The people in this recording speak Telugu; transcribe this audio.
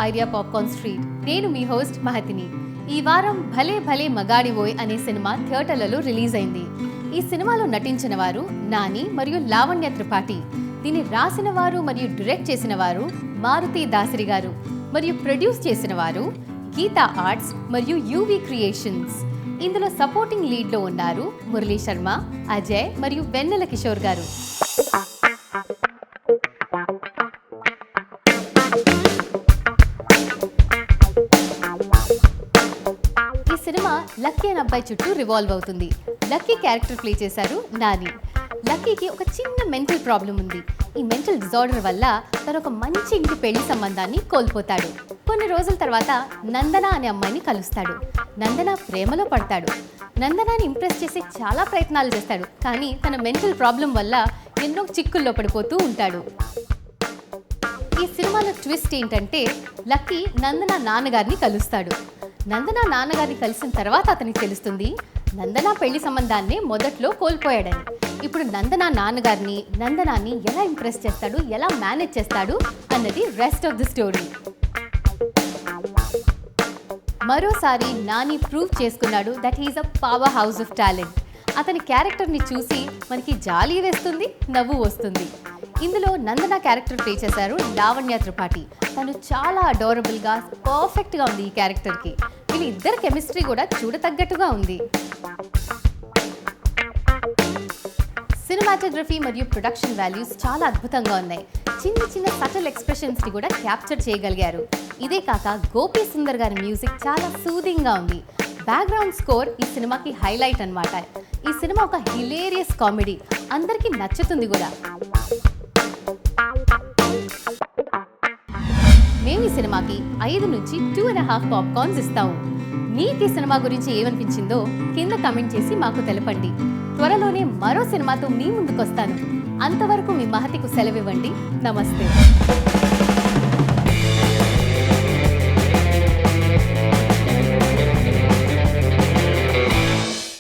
Idea popcorn street. నేను మీ హోస్ట్ మహతిని. ఈ వారం భలే భలే మగాడివోయ్ అనే సినిమా థియేటర్లలో రిలీజ్ అయింది. ఈ సినిమాలో నటించిన వారు నాని మరియు లావణ్య త్రిపాఠి. దీన్ని రాసిన వారు మరియు డైరెక్ట్ చేసిన వారు మారుతి దాసరి గారు మరియు ప్రొడ్యూస్ చేసిన వారు గీతా ఆర్ట్స్ మరియు యూవి క్రియేషన్స్. ఇందులో సపోర్టింగ్ లీడ్లో ఉన్నారు మురళీ శర్మ, అజయ్ మరియు వెన్నెల కిషోర్ గారు. ఈ సినిమా లక్కీ అనే అబ్బాయి చుట్టూ రివాల్వ్ అవుతుంది. లక్కీ క్యారెక్టర్ ప్లే చేశారు నాని. లక్కీకి ఒక చిన్న మెంటల్ ప్రాబ్లం ఉంది. ఈ మెంటల్ డిజార్డర్ వల్ల తను ఒక మంచి ఇంటి పెళ్లి సంబంధాన్ని కోల్పోతాడు. కొన్ని రోజుల తర్వాత నందన అనే అమ్మాయిని కలుస్తాడు. నందన ప్రేమలో పడతాడు. నందనాని ఇంప్రెస్ చేసే చాలా ప్రయత్నాలు చేస్తాడు. కానీ తన మెంటల్ ప్రాబ్లం వల్ల ఎన్నో చిక్కుల్లో పడిపోతూ ఉంటాడు. ఈ సినిమాలో ట్విస్ట్ ఏంటంటే లక్కీ నందన నాన్నగారిని కలుస్తాడు. నందన నాన్నగారిని కలిసిన తర్వాత అతనికి తెలుస్తుంది నందన పెళ్లి సంబంధాన్ని మొదట్లో కోల్పోయాడని. ఇప్పుడు నందన నాన్నగారిని నందనాన్ని ఎలా ఇంప్రెస్ చేస్తాడు, ఎలా మేనేజ్ చేస్తాడు అన్నది రెస్ట్ ఆఫ్ ది స్టోరీ. మరోసారి నాని ప్రూవ్ చేసుకున్నాడు that he's a powerhouse of talent. అతని క్యారెక్టర్ని చూసి మనకి జాలి వేస్తుంది, నవ్వు వస్తుంది. ఇందులో నందన క్యారెక్టర్ ప్లే చేశారు లావణ్య త్రిపాఠి. తను చాలా అడోరబుల్గా పర్ఫెక్ట్గా ఉంది ఈ క్యారెక్టర్కి. వీళ్ళిద్దరి కెమిస్ట్రీ కూడా చూడతగ్గట్టుగా ఉంది. సినిమాటోగ్రఫీ మరియు ప్రొడక్షన్ వాల్యూస్ చాలా అద్భుతంగా ఉన్నాయి. చిన్న చిన్న సటల్ ఎక్స్ప్రెషన్స్ని కూడా క్యాప్చర్ చేయగలిగారు. ఇదే కాక గోపీ సుందర్ గారి మ్యూజిక్ చాలా సూదింగ్గా ఉంది. బ్యాక్గ్రౌండ్ స్కోర్ ఈ సినిమాకి హైలైట్ అన్నమాట. ఈ సినిమా ఒక హిలేరియస్ కామెడీ, అందరికీ నచ్చుతుంది కూడా. మేము ఈ సినిమాకి 5 నుంచి 2.5 పాప్కార్న్స్ ఇస్తాము. మీకు ఈ సినిమా గురించి ఏమనిపించిందో కింద కమెంట్ చేసి మాకు తెలపండి. త్వరలోనే మరో సినిమాతో మీ ముందుకు వస్తాను. అంతవరకు మీ మహతికు సెలవివ్వండి. నమస్తే.